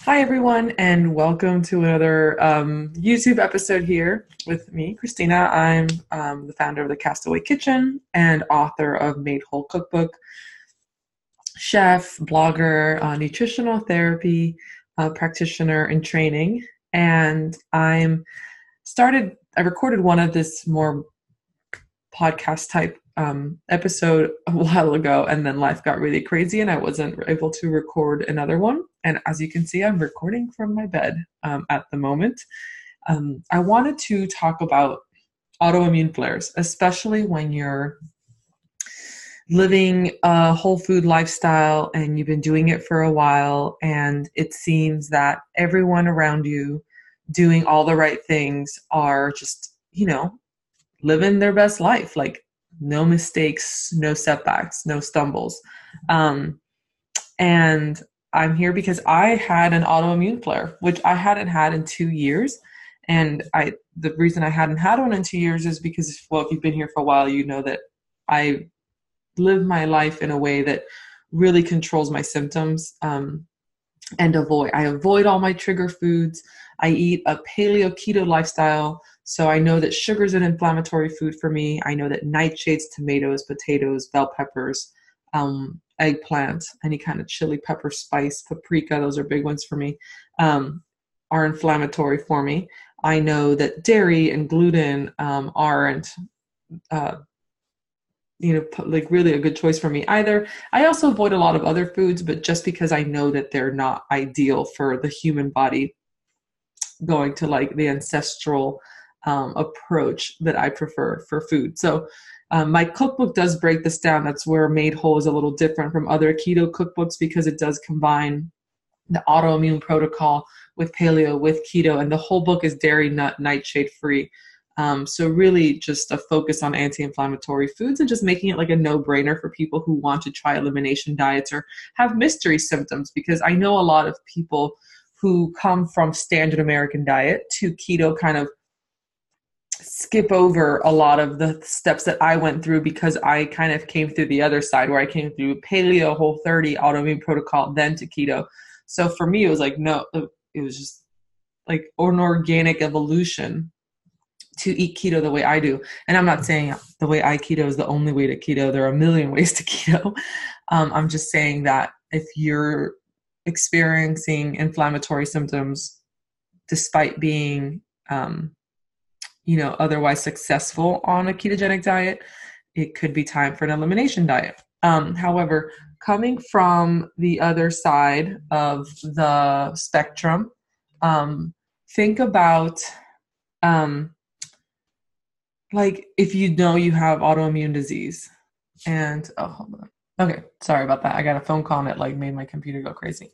Hi, everyone, and welcome to another YouTube episode here with me, Christina. I'm the founder of the Castaway Kitchen and author of Made Whole Cookbook, chef, blogger, nutritional therapy practitioner in training. And I recorded one of this more podcast type episode a while ago, and then life got really crazy and I wasn't able to record another one. And as you can see, I'm recording from my bed at the moment. I wanted to talk about autoimmune flares, especially when you're living a whole food lifestyle and you've been doing it for a while, and it seems that everyone around you doing all the right things are just, living their best life, like no mistakes, no setbacks, no stumbles. And I'm here because I had an autoimmune flare, which I hadn't had in 2 years. And the reason I hadn't had one in 2 years is because, well, if you've been here for a while, you know that I live my life in a way that really controls my symptoms, and I avoid all my trigger foods. I eat a paleo keto lifestyle. So I know that sugar is an inflammatory food for me. I know that nightshades, tomatoes, potatoes, bell peppers, eggplant, any kind of chili pepper, spice, paprika, those are big ones for me, are inflammatory for me. I know that dairy and gluten aren't, like really a good choice for me either. I also avoid a lot of other foods, but just because I know that they're not ideal for the human body, going to like the ancestral approach that I prefer for food. So my cookbook does break this down. That's where Made Whole is a little different from other keto cookbooks, because it does combine the autoimmune protocol with paleo, with keto, and the whole book is dairy, nut, nightshade free. So really just a focus on anti-inflammatory foods and just making it like a no-brainer for people who want to try elimination diets or have mystery symptoms, because I know a lot of people who come from standard American diet to keto kind of skip over a lot of the steps that I went through, because I kind of came through the other side where I came through paleo, Whole30, autoimmune protocol, then to keto. So for me, it was like, no, it was just like an organic evolution to eat keto the way I do. And I'm not saying the way I keto is the only way to keto. There are a million ways to keto. I'm just saying that if you're experiencing inflammatory symptoms despite being otherwise successful on a ketogenic diet, it could be time for an elimination diet. However, coming from the other side of the spectrum, think about like if you know you have autoimmune disease and, hold on. Okay, sorry about that. I got a phone call and it like made my computer go crazy.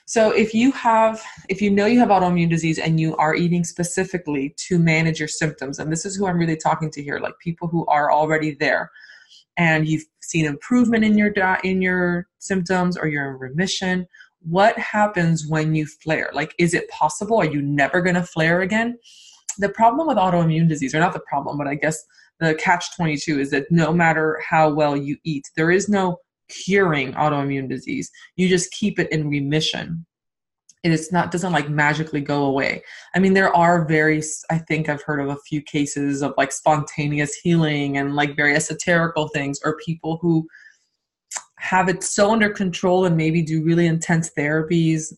So if you know you have autoimmune disease and you are eating specifically to manage your symptoms, and this is who I'm really talking to here, like people who are already there and you've seen improvement in your symptoms, or you're in remission, what happens when you flare? Like, is it possible? Are you never going to flare again? The problem with autoimmune disease, or not the problem, but I guess the catch-22 is that no matter how well you eat, there is no curing autoimmune disease. You just keep it in remission. Doesn't like magically go away. I mean, there are I think I've heard of a few cases of like spontaneous healing and like very esoterical things, or people who have it so under control and maybe do really intense therapies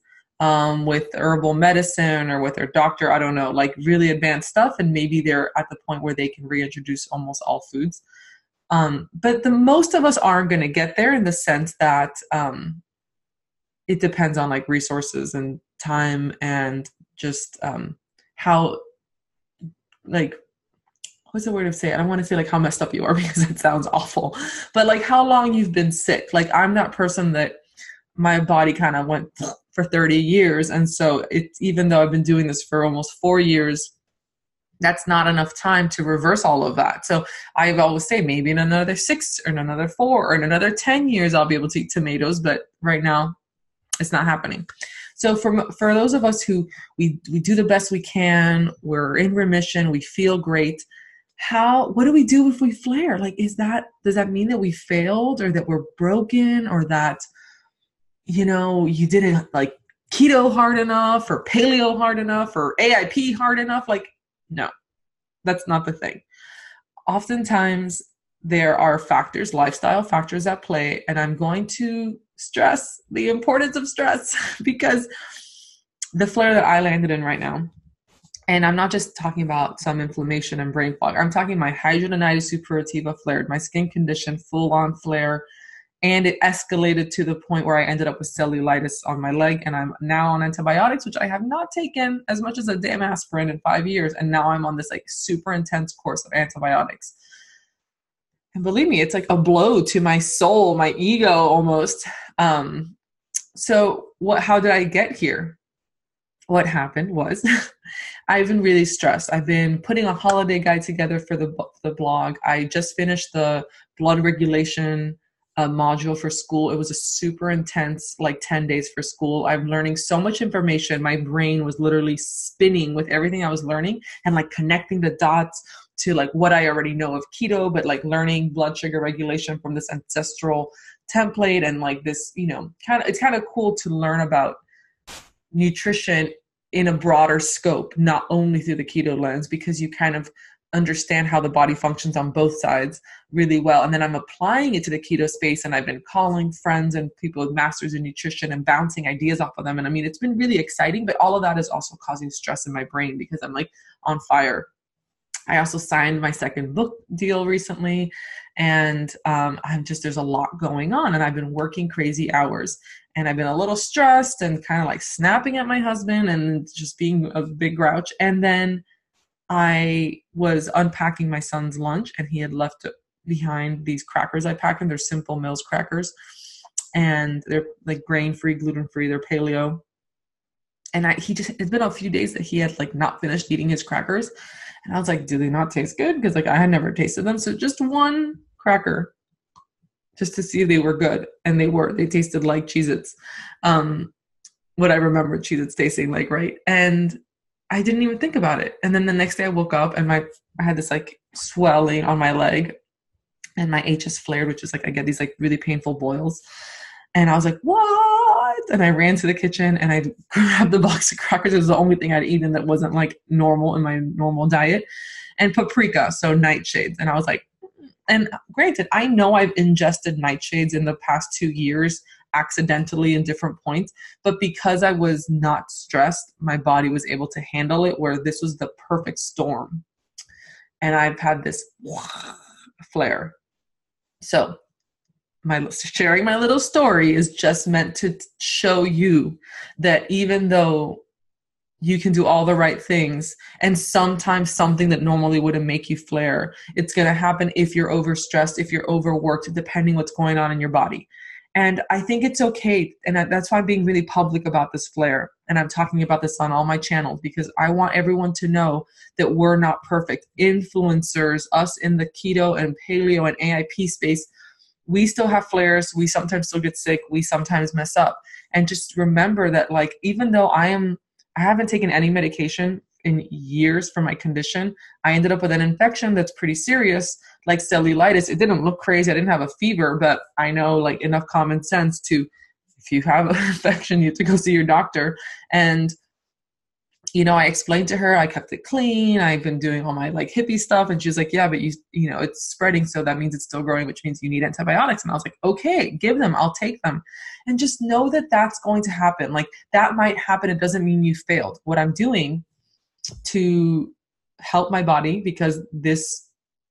with herbal medicine or with their doctor, I don't know, like really advanced stuff. And maybe they're at the point where they can reintroduce almost all foods. But the most of us aren't going to get there, in the sense that it depends on like resources and time and just how, like, what's the word to say? I don't want to say like how messed up you are because it sounds awful, but like how long you've been sick. Like I'm that person that my body kind of went for 30 years. And so even though I've been doing this for almost 4 years, that's not enough time to reverse all of that. So I always say maybe in another 6 or in another 4 or in another 10 years, I'll be able to eat tomatoes. But right now it's not happening. So for those of us who we do the best we can, we're in remission, we feel great. What do we do if we flare? Like, does that mean that we failed, or that we're broken, or that, you didn't like keto hard enough or paleo hard enough or AIP hard enough. Like, no, that's not the thing. Oftentimes there are factors, lifestyle factors at play, and I'm going to stress the importance of stress because the flare that I landed in right now, and I'm not just talking about some inflammation and brain fog. I'm talking my hidradenitis suppurativa flared, my skin condition, full-on flare, and it escalated to the point where I ended up with cellulitis on my leg, and I'm now on antibiotics, which I have not taken as much as a damn aspirin in 5 years, and now I'm on this like super intense course of antibiotics. And believe me, it's like a blow to my soul, my ego almost. So how did I get here? What happened was I've been really stressed. I've been putting a holiday guide together for the blog. I just finished the blood regulation module for school. It was a super intense, like 10 days for school. I'm learning so much information. My brain was literally spinning with everything I was learning and like connecting the dots to like what I already know of keto, but like learning blood sugar regulation from this ancestral template. And like this, it's kind of cool to learn about nutrition in a broader scope, not only through the keto lens, because you kind of understand how the body functions on both sides really well. And then I'm applying it to the keto space, and I've been calling friends and people with masters in nutrition and bouncing ideas off of them. And I mean, it's been really exciting, but all of that is also causing stress in my brain because I'm like on fire. I also signed my second book deal recently, and there's a lot going on, and I've been working crazy hours, and I've been a little stressed and kind of like snapping at my husband and just being a big grouch. And then I was unpacking my son's lunch, and he had left behind these crackers I packed him. They're Simple Mills crackers, and they're like grain-free, gluten-free. They're paleo. And it's been a few days that he had like not finished eating his crackers. And I was like, do they not taste good? Because like I had never tasted them. So just one cracker just to see if they were good. And they tasted like Cheez-Its. What I remember Cheez-Its tasting like, right? And I didn't even think about it. And then the next day I woke up and I had this like swelling on my leg, and my HS flared, which is like I get these like really painful boils. And I was like, what? And I ran to the kitchen and I grabbed the box of crackers. It was the only thing I'd eaten that wasn't like normal in my normal diet, and paprika, so nightshades. And I was like, and granted, I know I've ingested nightshades in the past 2 years accidentally in different points, but because I was not stressed, my body was able to handle it, where this was the perfect storm. And I've had this flare. So sharing my little story is just meant to show you that even though you can do all the right things, and sometimes something that normally wouldn't make you flare, it's going to happen if you're overstressed, if you're overworked, depending what's going on in your body. And I think it's okay. And that's why I'm being really public about this flare. And I'm talking about this on all my channels, because I want everyone to know that we're not perfect. Influencers, us in the keto and paleo and AIP space, we still have flares. We sometimes still get sick. We sometimes mess up. And just remember that, like, even though I haven't taken any medication in years for my condition, I ended up with an infection that's pretty serious, like cellulitis. It didn't look crazy. I didn't have a fever, but I know like enough common sense to, if you have an infection, you have to go see your doctor. And, I explained to her, I kept it clean. I've been doing all my like hippie stuff. And she was like, yeah, but it's spreading. So that means it's still growing, which means you need antibiotics. And I was like, okay, give them, I'll take them. And just know that that's going to happen. Like that might happen. It doesn't mean you failed. What I'm doing to help my body, because this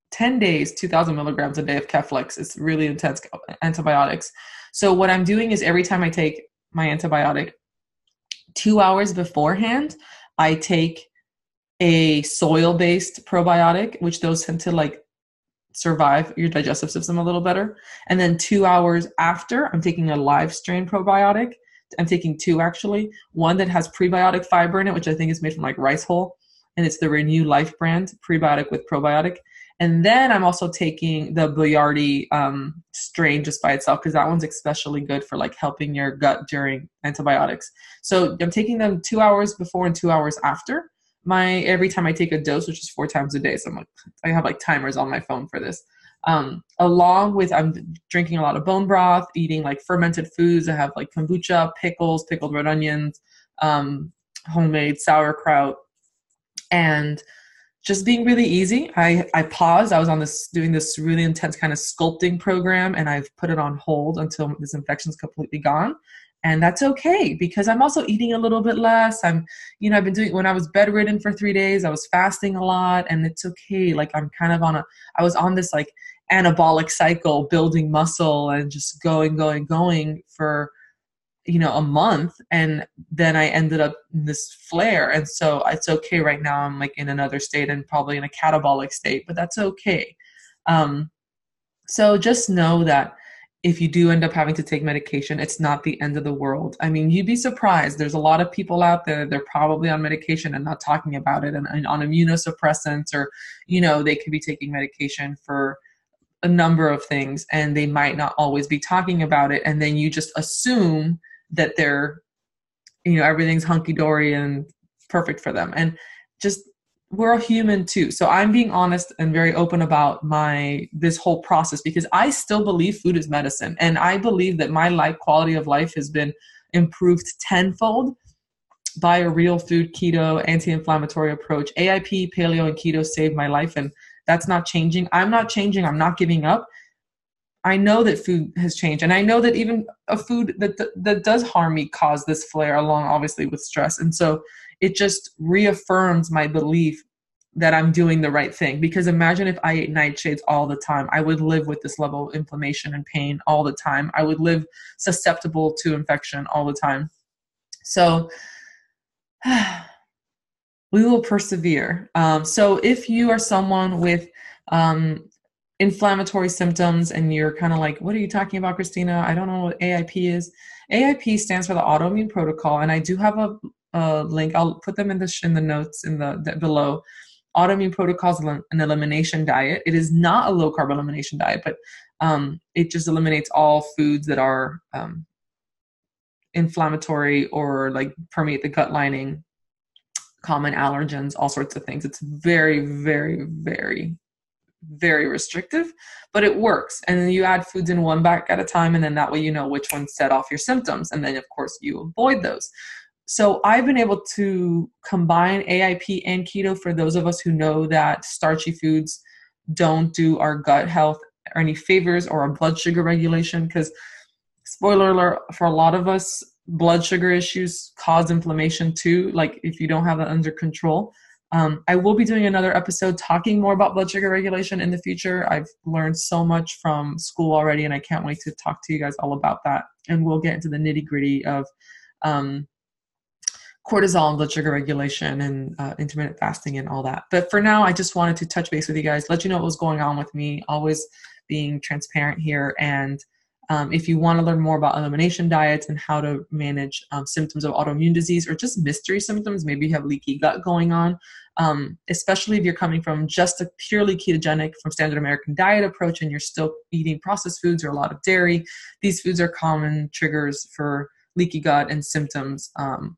10 days, 2,000 milligrams a day of Keflex is really intense antibiotics. So what I'm doing is every time I take my antibiotic, 2 hours beforehand, I take a soil-based probiotic, which those tend to like survive your digestive system a little better. And then 2 hours after, I'm taking a live strain probiotic. I'm taking two actually. One that has prebiotic fiber in it, which I think is made from like rice hull, and it's the Renew Life brand, prebiotic with probiotic. And then I'm also taking the Boyardi strain just by itself, because that one's especially good for like helping your gut during antibiotics. So I'm taking them 2 hours before and 2 hours after every time I take a dose, which is 4 times a day. So I have like timers on my phone for this. Along with, I'm drinking a lot of bone broth, eating like fermented foods. I have like kombucha, pickles, pickled red onions, homemade sauerkraut, and just being really easy. I paused. I was on doing this really intense kind of sculpting program, and I've put it on hold until this infection's completely gone. And that's okay, because I'm also eating a little bit less. I've been doing, when I was bedridden for 3 days, I was fasting a lot, and it's okay. Like I'm kind of I was on this like anabolic cycle, building muscle and just going for, a month. And then I ended up in this flare. And so it's okay right now. I'm like in another state and probably in a catabolic state, but that's okay. So just know that if you do end up having to take medication, it's not the end of the world. I mean, you'd be surprised. There's a lot of people out there, they're probably on medication and not talking about it, and on immunosuppressants, or, they could be taking medication for a number of things, and they might not always be talking about it. And then you just assume that they're, everything's hunky-dory and perfect for them. And just, we're a human too. So I'm being honest and very open about this whole process, because I still believe food is medicine. And I believe that my quality of life has been improved tenfold by a real food, keto, anti-inflammatory approach. AIP, paleo, and keto saved my life. And that's not changing. I'm not changing. I'm not giving up. I know that food has changed. And I know that even a food that does harm me caused this flare, along obviously with stress. And so it just reaffirms my belief that I'm doing the right thing. Because imagine if I ate nightshades all the time, I would live with this level of inflammation and pain all the time. I would live susceptible to infection all the time. So we will persevere. So if you are someone with inflammatory symptoms and you're kind of like, what are you talking about, Christina? I don't know what AIP is. AIP stands for the Autoimmune Protocol. And I do have a link. I'll put them in the notes below. Autoimmune Protocol is an elimination diet. It is not a low carb elimination diet, but it just eliminates all foods that are inflammatory or like permeate the gut lining, common allergens, all sorts of things. It's very, very, very, very restrictive, but it works. And then you add foods in one bag at a time, and then that way you know which ones set off your symptoms. And then of course you avoid those. So I've been able to combine AIP and keto for those of us who know that starchy foods don't do our gut health or any favors or our blood sugar regulation. Because spoiler alert, for a lot of us, blood sugar issues cause inflammation too, like if you don't have that under control. I will be doing another episode talking more about blood sugar regulation in the future. I've learned so much from school already, and I can't wait to talk to you guys all about that. And we'll get into the nitty-gritty of cortisol and blood sugar regulation and intermittent fasting and all that. But for now, I just wanted to touch base with you guys, let you know what was going on with me, always being transparent here. And if you want to learn more about elimination diets and how to manage symptoms of autoimmune disease or just mystery symptoms, maybe you have leaky gut going on, especially if you're coming from just a purely ketogenic from standard American diet approach and you're still eating processed foods or a lot of dairy, these foods are common triggers for leaky gut and symptoms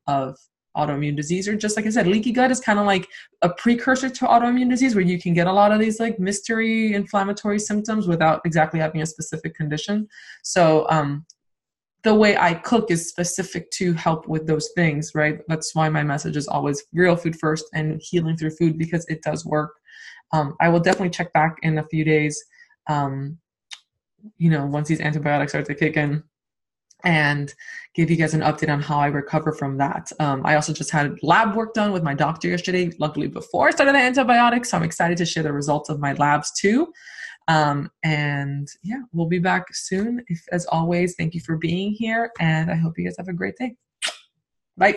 of autoimmune disease. Or just like I said, leaky gut is kind of like a precursor to autoimmune disease, where you can get a lot of these like mystery inflammatory symptoms without exactly having a specific condition. So the way I cook is specific to help with those things, right? That's why my message is always real food first and healing through food, because it does work. I will definitely check back in a few days, once these antibiotics start to kick in, and give you guys an update on how I recover from that. I also just had lab work done with my doctor yesterday, luckily before I started the antibiotics. So I'm excited to share the results of my labs too. And yeah, we'll be back soon. As always, thank you for being here, and I hope you guys have a great day. Bye.